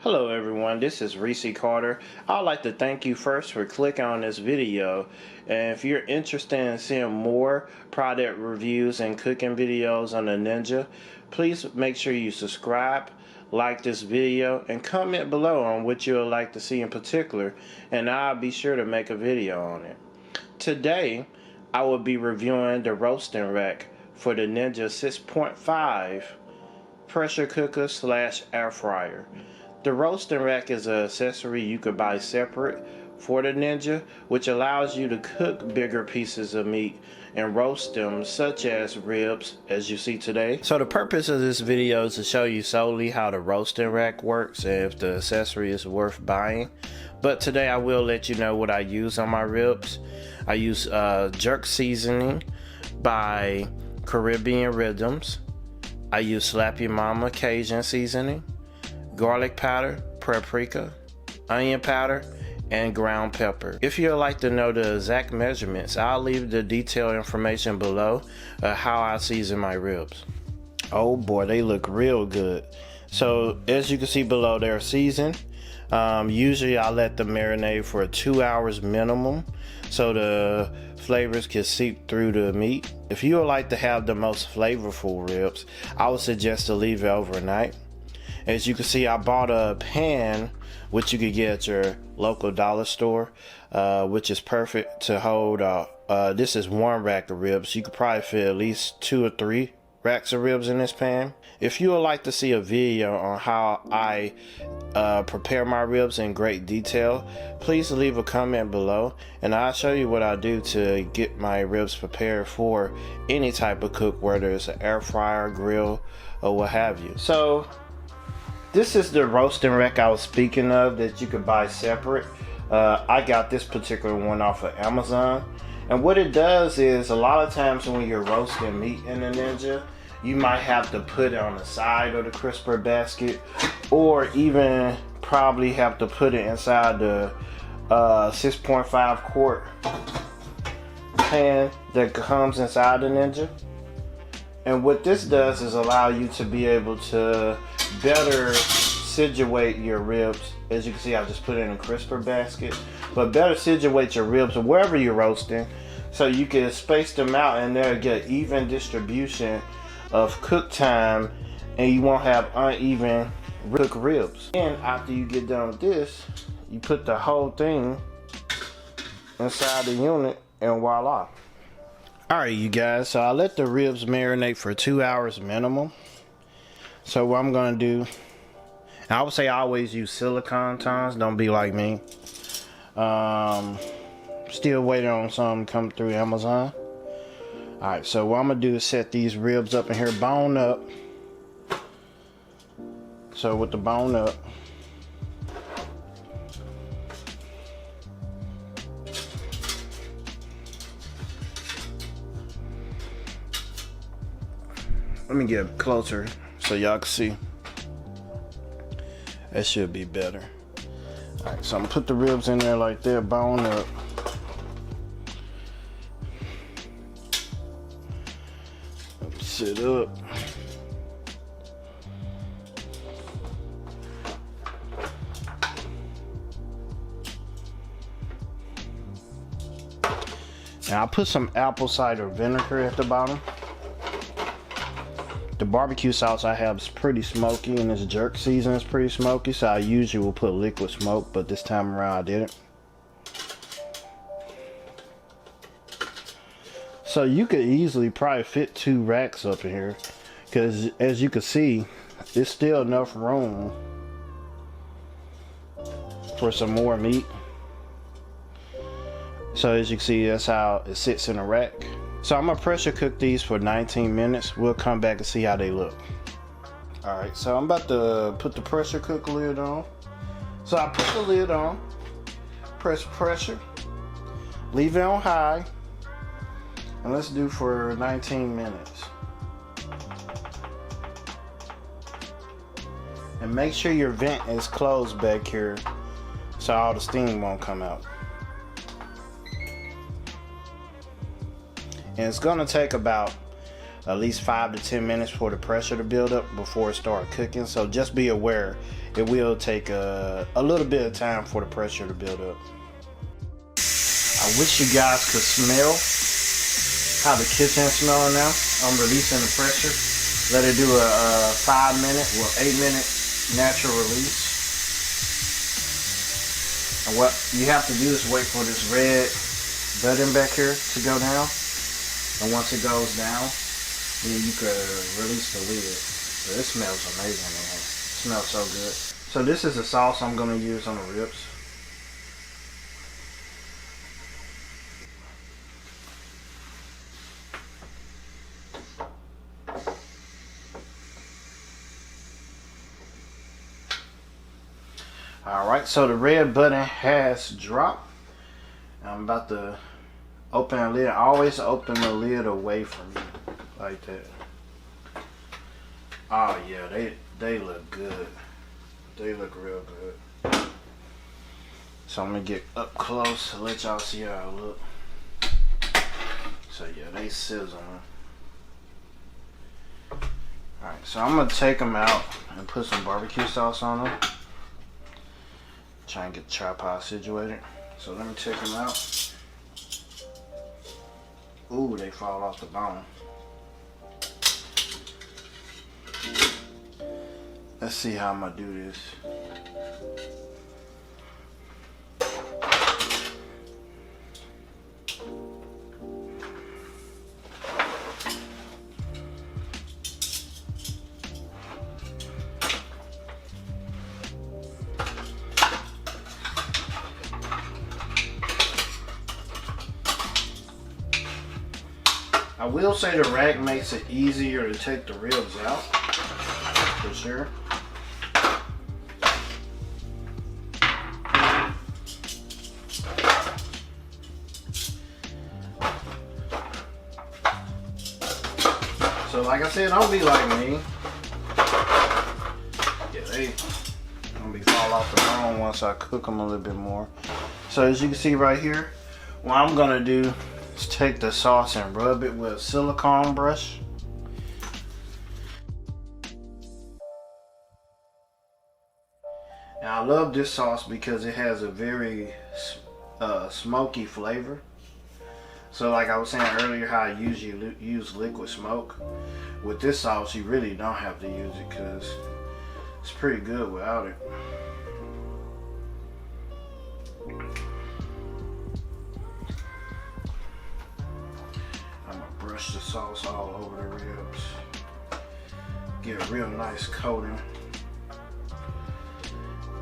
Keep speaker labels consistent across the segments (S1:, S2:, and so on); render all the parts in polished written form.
S1: Hello everyone, this is Reese Carter. I'd like to thank you first for clicking on this video. And if you're interested in seeing more product reviews and cooking videos on the Ninja, please make sure you subscribe, like this video, and comment below on what you would like to see in particular, and I'll be sure to make a video on it. Today, I will be reviewing the roasting rack for the Ninja 6.5 pressure cooker / air fryer. The roasting rack is an accessory you could buy separate for the Ninja, which allows you to cook bigger pieces of meat and roast them, such as ribs, as you see today. So the purpose of this video is to show you solely how the roasting rack works and if the accessory is worth buying. But today I will let you know what I use on my ribs. I use Jerk seasoning by Caribbean Rhythms. I use Slap Your Mama Cajun seasoning, garlic powder, paprika, onion powder, and ground pepper. If you'd like to know the exact measurements, I'll leave the detailed information below how I season my ribs. Oh boy, they look real good. So as you can see below, they're seasoned. Usually I let them marinate for 2 hours minimum so the flavors can seep through the meat. If you would like to have the most flavorful ribs, I would suggest to leave it overnight. As you can see, I bought a pan which you could get at your local dollar store, which is perfect to hold. This is one rack of ribs. You could probably fit at least 2 or 3 racks of ribs in this pan. If you would like to see a video on how I prepare my ribs in great detail, please leave a comment below and I'll show you what I do to get my ribs prepared for any type of cook, whether it's an air fryer, grill, or what have you. So this is the roasting rack I was speaking of that you could buy separate. I got this particular one off of Amazon. And what it does is, a lot of times when you're roasting meat in the Ninja, you might have to put it on the side of the crisper basket, or even probably have to put it inside the 6.5 quart pan that comes inside the Ninja. And what this does is allow you to be able to better situate your ribs. As you can see, I just put it in a crisper basket, but better situate your ribs wherever you're roasting, so you can space them out and they'll get even distribution of cook time, and you won't have uneven cooked ribs. And after you get done with this, you put the whole thing inside the unit, and voila. Alright you guys, so I let the ribs marinate for 2 hours minimum. So what I'm gonna do, I would say I always use silicone tongs, don't be like me. Still waiting on some to come through Amazon. Alright, so what I'm gonna do is set these ribs up in here, bone up. So with the bone up, let me get closer so y'all can see. That should be better. Alright, so I'm gonna put the ribs in there like that, bone up. Sit up. Now I put some apple cider vinegar at the bottom. The barbecue sauce I have is pretty smoky, and this jerk season is pretty smoky, so I usually will put liquid smoke, but this time around I didn't. So you could easily probably fit 2 racks up in here, because as you can see, there's still enough room for some more meat. So as you can see, that's how it sits in a rack. So I'm gonna pressure cook these for 19 minutes. We'll come back and see how they look. Alright, so I'm about to put the pressure cook lid on. So I put the lid on, press pressure, leave it on high, and let's do for 19 minutes. And make sure your vent is closed back here so all the steam won't come out. And it's gonna take about at least 5 to 10 minutes for the pressure to build up before it starts cooking. So just be aware, it will take a little bit of time for the pressure to build up. I wish you guys could smell how the kitchen is smelling now. I'm releasing the pressure. Let it do a 5 minute, well 8 minute natural release. And what you have to do is wait for this red button back here to go down. And once it goes down, then you can release the lid. But it smells amazing, man. It smells so good. So this is the sauce I'm gonna use on the ribs. Alright, so the red button has dropped. I'm about to open the lid. I always open the lid away from you, like that. Oh yeah, they look good. They look real good. So I'm gonna get up close to let y'all see how I look. So yeah, they sizzling. Alright, so I'm gonna take them out and put some barbecue sauce on them. Try and get the tripod situated. So let me take them out. Ooh, they fall off the bone. Let's see how I'm gonna do this. I will say the rack makes it easier to take the ribs out, for sure. So like I said, don't be like me. Yeah, they gonna be fall off the bone once I cook them a little bit more. So as you can see right here, what I'm gonna do is take the sauce and rub it with a silicone brush. Now I love this sauce because it has a very smoky flavor. So like I was saying earlier, how I usually use liquid smoke. With this sauce, you really don't have to use it because it's pretty good without it. I'm gonna brush the sauce all over the ribs. Get a real nice coating.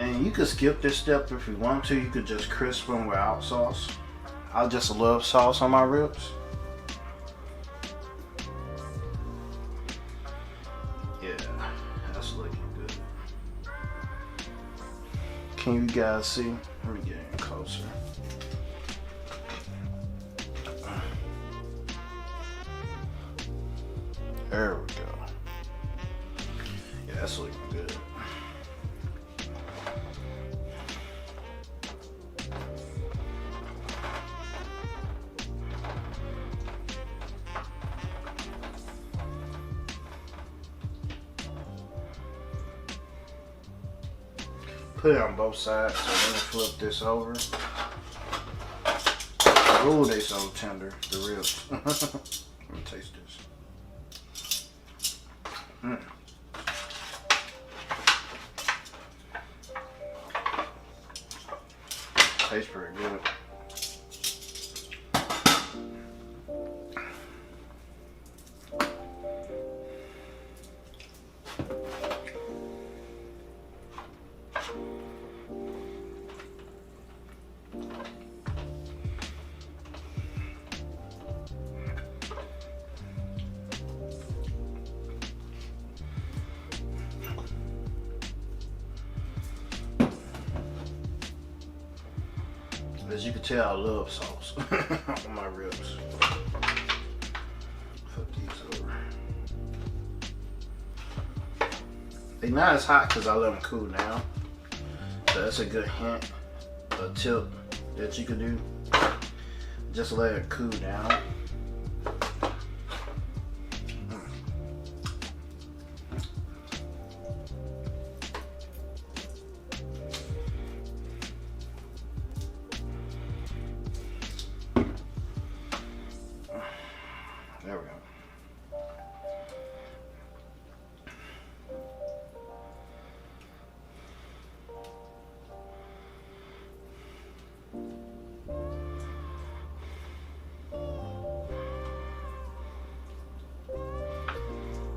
S1: And you could skip this step if you want to. You could just crisp them without sauce. I just love sauce on my ribs. Yeah, that's looking good. Can you guys see? Let me get in closer. There we go. Yeah, that's looking good. Put it on both sides, so let me flip this over. Ooh, they so tender, the ribs. Let me taste this. Tastes pretty good. As you can tell, I love sauce on my ribs. Flip these over. They're not as hot because I let them cool down. So that's a good hint, a tip that you can do. Just let it cool down.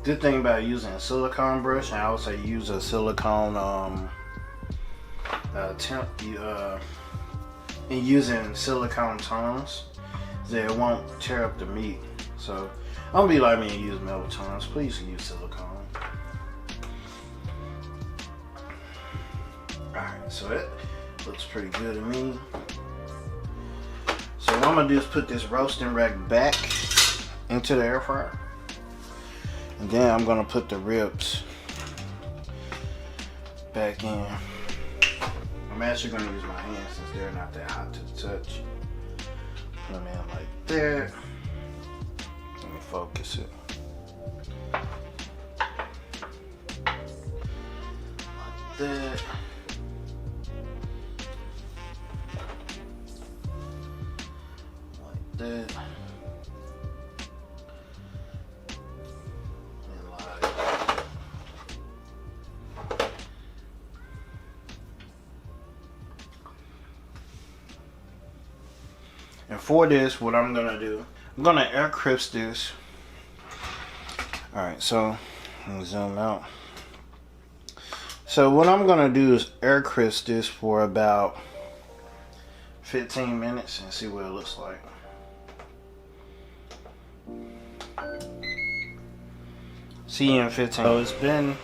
S1: Good thing about using a silicone brush, I also use a silicone and using silicone tongs, that it won't tear up the meat. So don't be like me and use metal tongs. Please use silicone. Alright, so it looks pretty good to me. So what I'm gonna do is put this roasting rack back into the air fryer. And then I'm gonna put the ribs back in. I'm actually gonna use my hands since they're not that hot to the touch. Put them in like that. Let me focus it. Like that. Like that. And for this, what I'm gonna do, I'm gonna air crisp this. Alright, so let me zoom out. So what I'm gonna do is air crisp this for about 15 minutes and see what it looks like. See you in 15. So it's been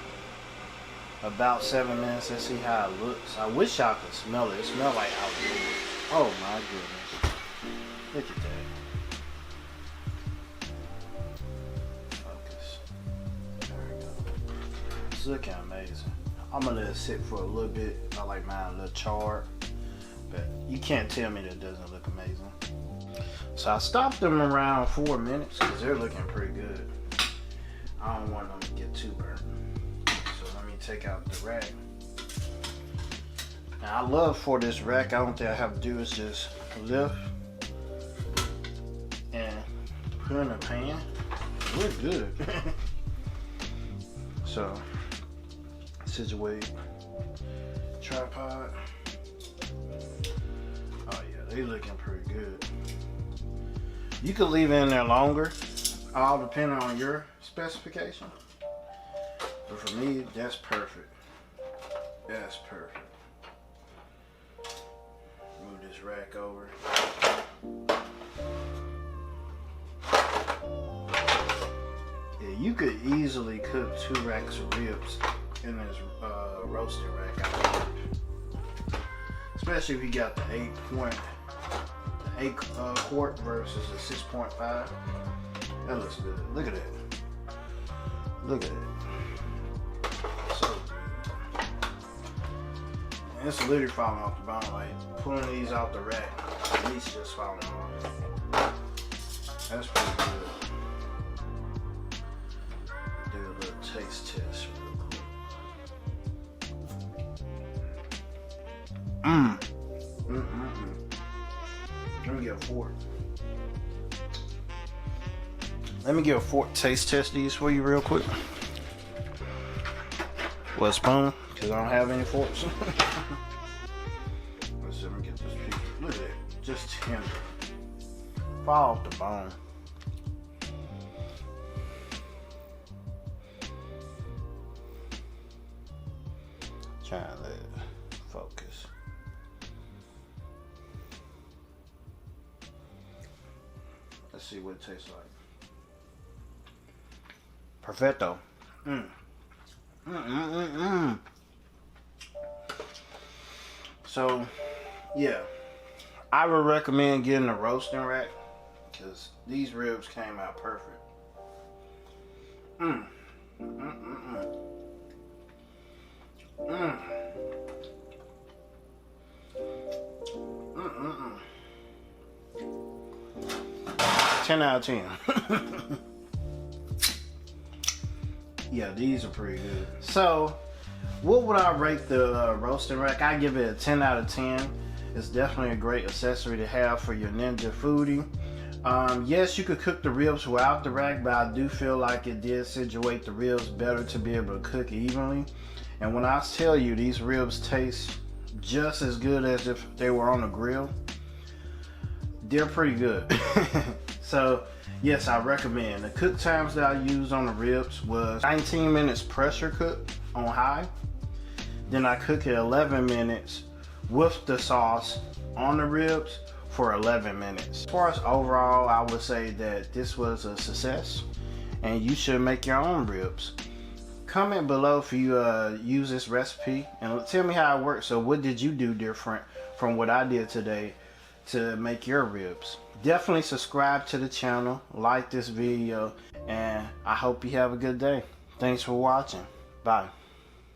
S1: about 7 minutes. Let's see how it looks. I wish I could smell it. It smells like outdoors. Oh my goodness. Look at that. Focus. There we go. It's looking amazing. I'm gonna let it sit for a little bit. I like mine a little charred, but you can't tell me that it doesn't look amazing. So I stopped them around 4 minutes because they're looking pretty good. I don't want them to get too burnt. So let me take out the rack. Now I love for this rack, I don't think I have to do is just lift and put in a pan. We're good. So situate tripod. Oh yeah, they looking pretty good. You could leave it in there longer, all depending on your specification. But for me, that's perfect. That's perfect. Move this rack over. Yeah, you could easily cook 2 racks of ribs in this roasting rack. Especially if you got the 8 quart versus a 6.5. That looks good. Look at that. Look at it. So good. And it's literally falling off the bone. Like pulling these out the rack, at least just falling off. That's pretty good. Do a little taste test real quick. Let me get a fork. Let me get a fork taste test these for you real quick. What, a spoon? Because I don't have any forks. Let's see, let me get this piece. Look at that. Just tender. Fall off the bone. Trying to let it focus. Let's see what it tastes like. Perfecto. So, yeah, I would recommend getting a roasting rack because these ribs came out perfect. Ten out of 10. Yeah, these are pretty good. So, what would I rate the roasting rack? I give it a 10 out of 10. It's definitely a great accessory to have for your Ninja Foodi. Yes, you could cook the ribs without the rack, but I do feel like it did situate the ribs better to be able to cook evenly. And when I tell you these ribs taste just as good as if they were on the grill, they're pretty good. So yes, I recommend. The cook times that I used on the ribs was 19 minutes pressure cook on high. Then I cook it 11 minutes with the sauce on the ribs for 11 minutes. As far as overall, I would say that this was a success and you should make your own ribs. Comment below if you use this recipe and tell me how it works. So what did you do different from what I did today to make your ribs? Definitely subscribe to the channel, like this video, and I hope you have a good day. Thanks for watching. Bye.